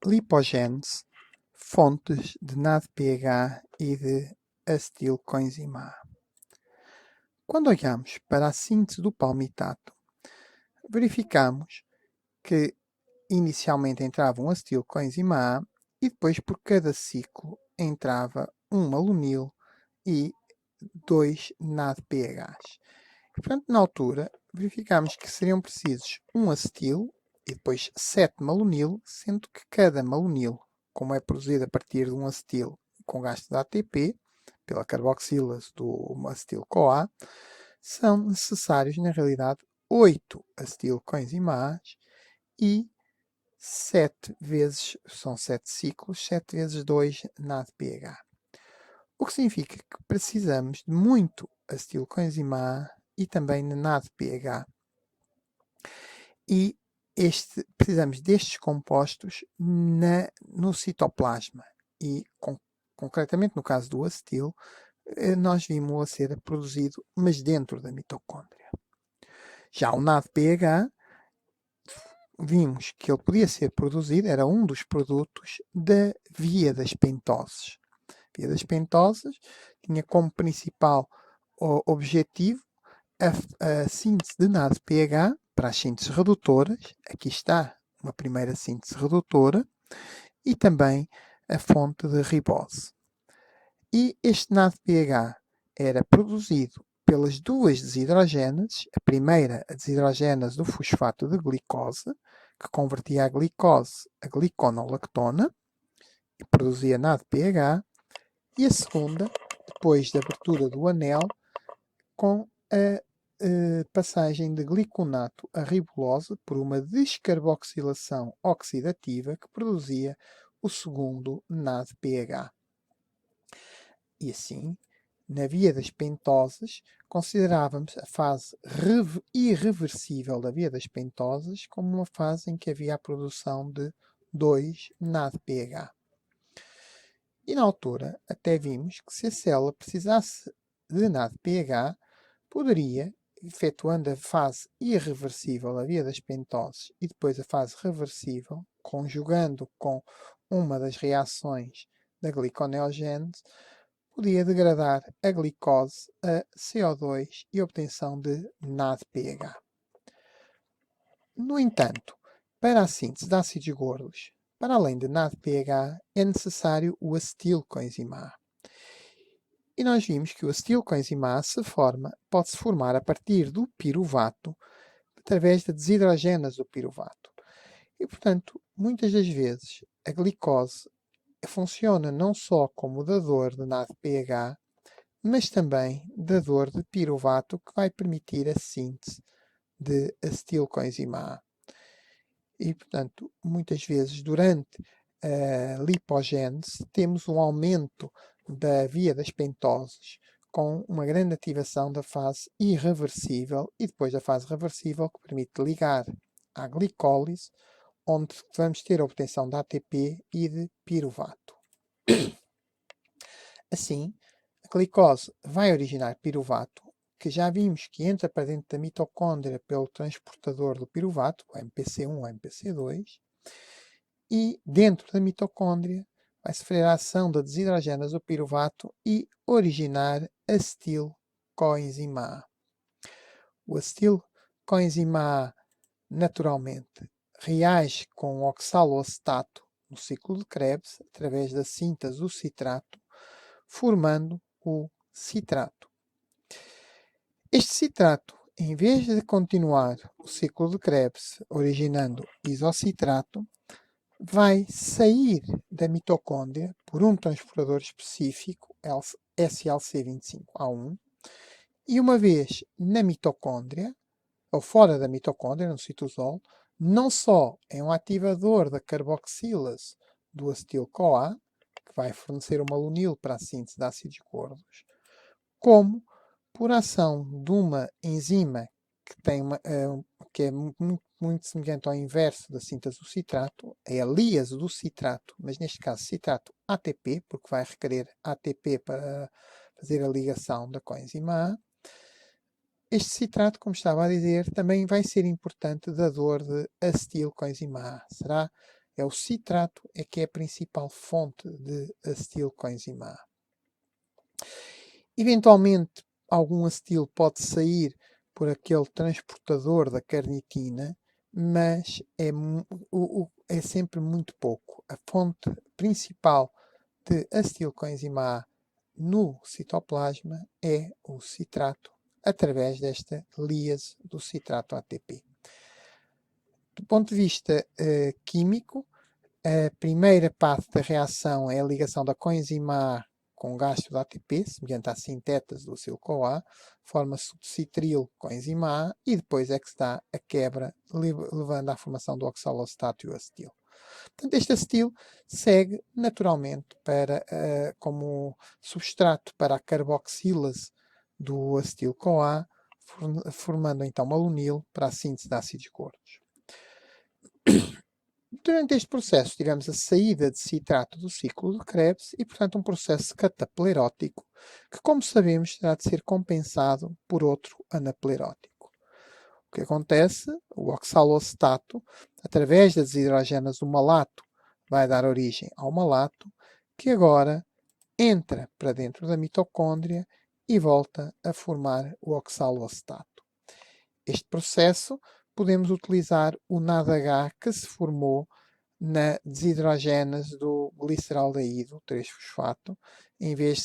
Lipogénese, fontes de NADPH e de acetilcoenzima A. Quando olhamos para a síntese do palmitato, verificamos que inicialmente entrava um acetilcoenzima A e depois por cada ciclo entrava um malonil e 2 NADPHs. Portanto, na altura, verificámos que seriam precisos um acetil e depois 7 malonil, sendo que cada malonil, como é produzido a partir de um acetil com gasto de ATP, pela carboxilase do acetil-CoA, são necessários, na realidade, 8 acetilcoenzimas e 7 vezes, são 7 ciclos, 7 vezes 2 NADPH. O que significa que precisamos de muito acetilcoenzima A e também de NADPH. E precisamos destes compostos no citoplasma. E, concretamente no caso do acetil, nós vimos-o a ser produzido, mas dentro da mitocôndria. Já o NADPH, vimos que ele podia ser produzido, era um dos produtos da via das pentoses. A via das pentoses tinha como principal objetivo a síntese de NADPH para as sínteses redutoras. Aqui está uma primeira síntese redutora e também a fonte de ribose. E este NADPH era produzido pelas duas desidrogénases. A primeira, a desidrogénase do fosfato de glicose, que convertia a glicose a gliconolactona e produzia NADPH. E a segunda, depois da abertura do anel, com a passagem de gliconato a ribulose por uma descarboxilação oxidativa que produzia o segundo NADPH. E assim, na via das pentoses, considerávamos a fase irreversível da via das pentoses como uma fase em que havia a produção de 2 NADPH. E na altura, até vimos que se a célula precisasse de NADPH, poderia, efetuando a fase irreversível da via das pentoses e depois a fase reversível, conjugando com uma das reações da gliconeogênese, podia degradar a glicose a CO2 e obtenção de NADPH. No entanto, para a síntese de ácidos gordos, para além de NADPH, é necessário o acetilcoenzima A. E nós vimos que o acetilcoenzima A pode-se formar a partir do piruvato, através da desidrogénase do piruvato. E, portanto, muitas das vezes, a glicose funciona não só como dador de NADPH, mas também dador de piruvato, que vai permitir a síntese de acetilcoenzima A. E, portanto, muitas vezes, durante a lipogénese, temos um aumento da via das pentoses, com uma grande ativação da fase irreversível e depois da fase reversível, que permite ligar à glicólise, onde vamos ter a obtenção de ATP e de piruvato. Assim, a glicose vai originar piruvato, que já vimos que entra para dentro da mitocôndria pelo transportador do piruvato, o MPC1 ou MPC2, e dentro da mitocôndria vai sofrer a ação da desidrogénase do piruvato e originar acetilcoenzima A. O acetilcoenzima A, naturalmente, reage com o oxaloacetato no ciclo de Krebs, através da síntese do citrato, formando o citrato. Este citrato, em vez de continuar o ciclo de Krebs, originando isocitrato, vai sair da mitocôndria por um transportador específico, SLC25A1, e uma vez na mitocôndria, ou fora da mitocôndria, no citosol, não só é um ativador da carboxilase do acetil-CoA, que vai fornecer o malonil para a síntese de ácidos gordos, como por ação de uma enzima que é muito semelhante ao inverso da síntese do citrato, é a líase do citrato, mas neste caso citrato ATP, porque vai requerer ATP para fazer a ligação da coenzima A. Este citrato, como estava a dizer, também vai ser importante dador de acetilcoenzima A. Será É o citrato que é a principal fonte de acetilcoenzima A. Eventualmente, algum acetil pode sair por aquele transportador da carnitina, mas é sempre muito pouco. A fonte principal de acetilcoenzima A no citoplasma é o citrato, através desta líase do citrato ATP. Do ponto de vista químico, a primeira parte da reação é a ligação da coenzima A com gasto de ATP, semelhante à sintétase do acetil-CoA, forma-se o citril coenzima A e depois é que se dá a quebra, levando à formação do oxaloacetato e o acetil. Portanto, este acetil segue naturalmente como substrato para a carboxilase do acetil-CoA, formando então malonil para a síntese de ácidos gordos. Durante este processo tivemos a saída de citrato do ciclo de Krebs e, portanto, um processo cataplerótico que, como sabemos, terá de ser compensado por outro anaplerótico. O que acontece? O oxaloacetato, através da desidrogênase do malato, vai dar origem ao malato, que agora entra para dentro da mitocôndria e volta a formar o oxaloacetato. Este processo podemos utilizar o NADH que se formou na desidrogênase do gliceraldeído 3-fosfato, em vez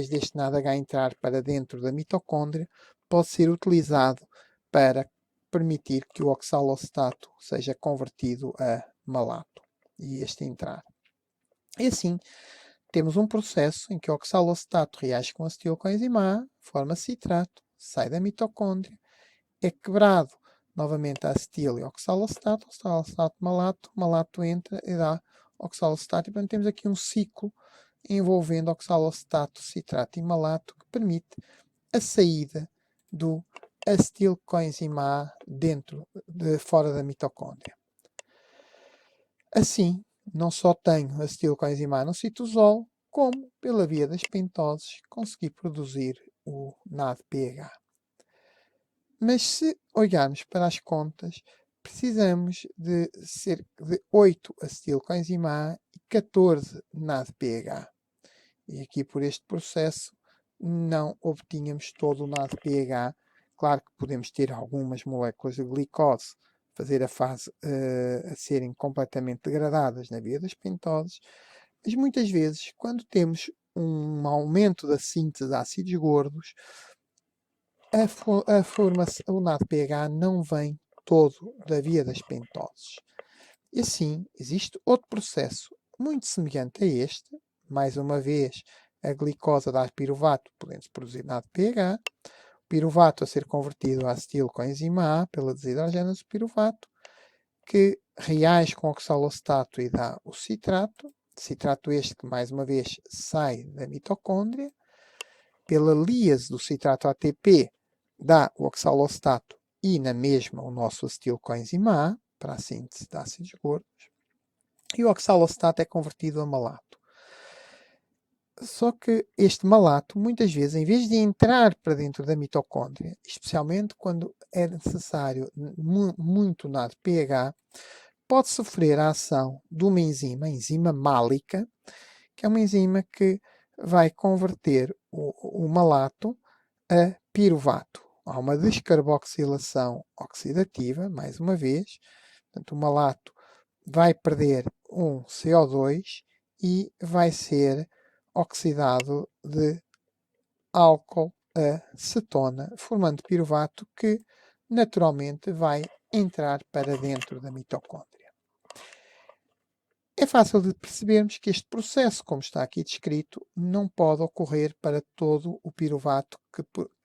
deste NADH entrar para dentro da mitocôndria, pode ser utilizado para permitir que o oxaloacetato seja convertido a malato e este entrar. E assim, temos um processo em que o oxaloacetato reage com acetilcoenzima A, forma citrato, sai da mitocôndria, é quebrado novamente a acetil e oxaloacetato, oxaloacetato, malato, malato entra e dá oxaloacetato. E, portanto, temos aqui um ciclo envolvendo oxaloacetato, citrato e malato que permite a saída do acetilcoenzima A fora da mitocôndria. Assim, não só tenho acetilcoenzima A no citosol, como, pela via das pentoses, consegui produzir o NADPH. Mas se olharmos para as contas, precisamos de cerca de 8 acetilcoenzima A e 14 NADPH. E aqui por este processo não obtínhamos todo o NADPH. Claro que podemos ter algumas moléculas de glicose fazer a fase a serem completamente degradadas na via das pentoses, mas muitas vezes, quando temos um aumento da síntese de ácidos gordos, o NADPH não vem todo da via das pentoses. E assim, existe outro processo muito semelhante a este, mais uma vez, a glicose dá piruvato, podendo-se produzir NADPH, o piruvato a ser convertido a acetilcoenzima A pela desidrogênase do piruvato, que reage com o oxaloacetato e dá o citrato este que, mais uma vez, sai da mitocôndria, pela líase do citrato ATP, dá o oxaloacetato e, na mesma, o nosso acetilcoenzima A, para a síntese de ácidos gordos, e o oxaloacetato é convertido a malato. Só que este malato, muitas vezes, em vez de entrar para dentro da mitocôndria, especialmente quando é necessário muito NADPH, pode sofrer a ação de uma enzima, a enzima málica, que é uma enzima que vai converter o malato a piruvato. Há uma descarboxilação oxidativa, mais uma vez. Portanto, o malato vai perder um CO2 e vai ser oxidado de álcool a cetona, formando piruvato que naturalmente vai entrar para dentro da mitocôndria. É fácil de percebermos que este processo, como está aqui descrito, não pode ocorrer para todo o piruvato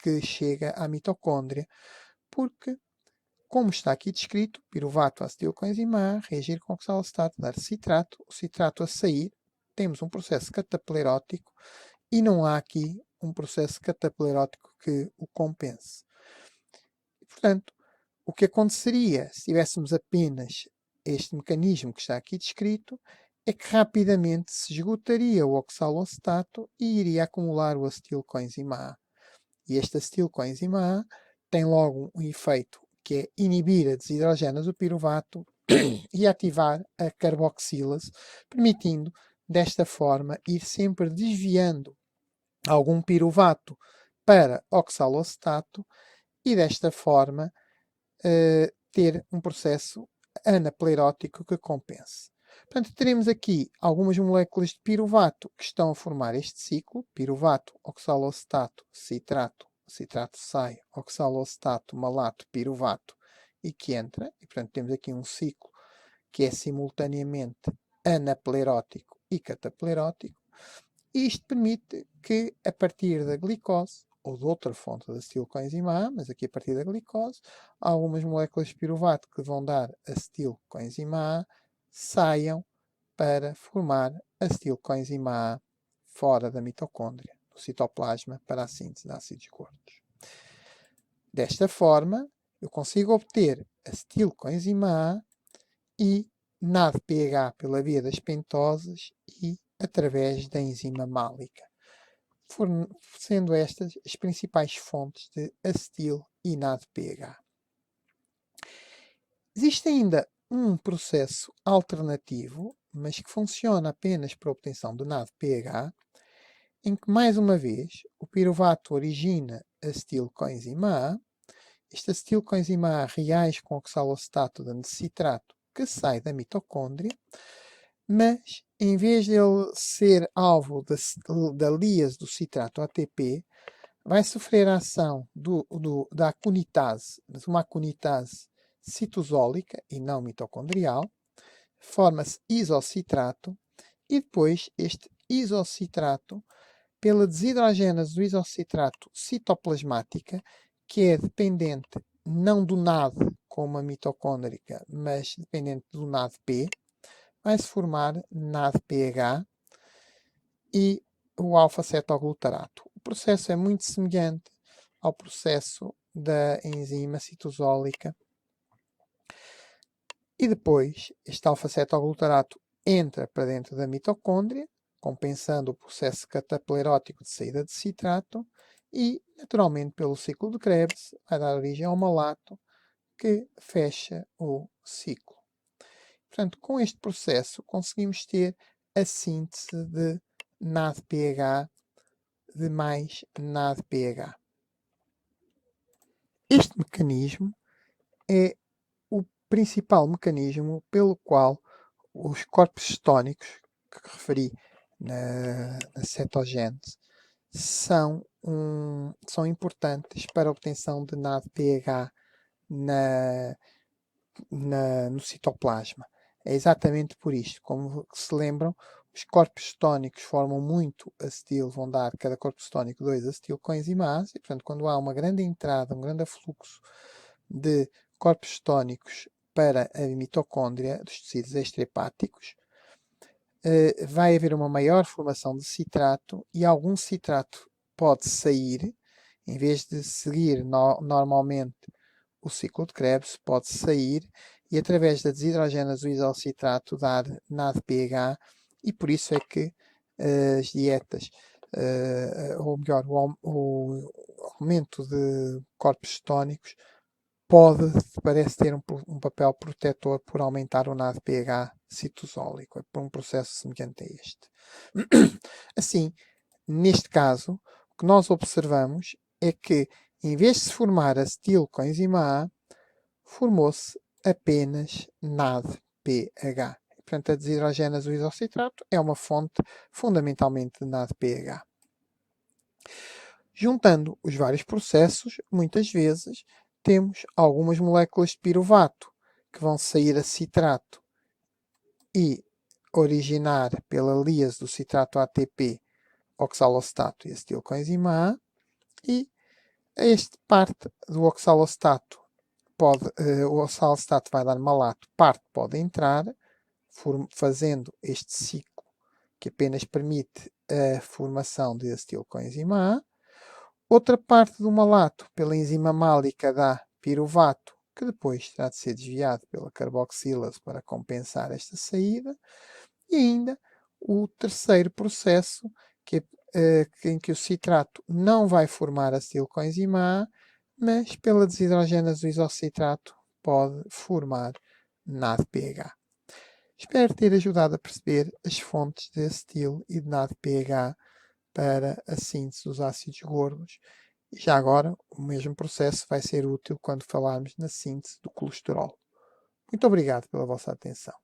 que chega à mitocôndria, porque, como está aqui descrito, piruvato acetilcoenzima A, reagir com oxaloacetato, dar citrato, o citrato a sair, temos um processo cataplerótico e não há aqui um processo cataplerótico que o compense. E, portanto, o que aconteceria se tivéssemos apenas este mecanismo que está aqui descrito é que rapidamente se esgotaria o oxaloacetato e iria acumular o acetilcoenzima A. E este acetilcoenzima A tem logo um efeito que é inibir a desidrogênase do piruvato e ativar a carboxilase, permitindo desta forma ir sempre desviando algum piruvato para oxaloaceto e desta forma ter um processo anaplerótico que compense. Portanto, teremos aqui algumas moléculas de piruvato que estão a formar este ciclo: piruvato, oxaloaceto, citrato, citrato sai, oxaloaceto, malato, piruvato, e que entra. E, portanto, temos aqui um ciclo que é simultaneamente anaplerótico e cataplerótico. E isto permite que, a partir da glicose, ou de outra fonte da acetilcoenzima A, mas aqui a partir da glicose, algumas moléculas de piruvato que vão dar acetilcoenzima A saiam para formar acetilcoenzima A fora da mitocôndria, no citoplasma, para a síntese de ácidos gordos. Desta forma, eu consigo obter acetilcoenzima A e NADPH pela via das pentoses e através da enzima málica, sendo estas as principais fontes de acetil e NADPH. Existe ainda um processo alternativo, mas que funciona apenas para a obtenção do NADPH, em que, mais uma vez, o piruvato origina acetilcoenzima A. Este acetilcoenzima A reage com oxaloaceto de citrato que sai da mitocôndria, mas em vez de ele ser alvo da líase do citrato ATP, vai sofrer a ação da aconitase, mas uma aconitase citosólica e não mitocondrial, forma-se isocitrato e depois este isocitrato, pela desidrogênase do isocitrato citoplasmática, que é dependente não do NAD como a mitocôndrica, mas dependente do NADP, vai-se formar NADPH e o alfa-cetoglutarato. O processo é muito semelhante ao processo da enzima citosólica. E depois, este alfa-cetoglutarato entra para dentro da mitocôndria, compensando o processo cataplerótico de saída de citrato e, naturalmente, pelo ciclo de Krebs, vai dar origem ao malato, que fecha o ciclo. Portanto, com este processo, conseguimos ter a síntese de NADPH de mais NADPH. Este mecanismo é o principal mecanismo pelo qual os corpos cetónicos, que referi na cetogênese, são importantes para a obtenção de NADPH no citoplasma. É exatamente por isto. Como se lembram, os corpos cetónicos formam muito acetil, vão dar cada corpo cetónico 2 acetilcoenzimas, e portanto, quando há uma grande entrada, um grande afluxo de corpos cetónicos para a mitocôndria dos tecidos extrahepáticos, vai haver uma maior formação de citrato e algum citrato pode sair, em vez de seguir normalmente o ciclo de Krebs, pode sair e, através da desidrogênase do isocitrato, dar NADPH, e por isso é que as dietas, ou melhor, o aumento de corpos cetónicos parece ter um papel protetor por aumentar o NADPH citosólico, é por um processo semelhante a este. Assim, neste caso, o que nós observamos é que, em vez de se formar acetilcoenzima A, formou-se apenas NADPH. Portanto, a desidrogênase do isocitrato é uma fonte fundamentalmente de NADPH. Juntando os vários processos, muitas vezes temos algumas moléculas de piruvato que vão sair a citrato e originar pela líase do citrato ATP oxaloaceto e acetilcoenzima A, e esta parte do oxaloaceto o oxaloaceto vai dar malato, parte pode entrar, fazendo este ciclo que apenas permite a formação de acetilcoenzima A. Outra parte do malato, pela enzima málica, dá piruvato, que depois terá de ser desviado pela carboxilase para compensar esta saída. E ainda o terceiro processo, em que o citrato não vai formar acetilcoenzima A, mas pela desidrogênase do isocitrato pode formar NADPH. Espero ter ajudado a perceber as fontes de acetil e de NADPH para a síntese dos ácidos gordos. E já agora, o mesmo processo vai ser útil quando falarmos na síntese do colesterol. Muito obrigado pela vossa atenção.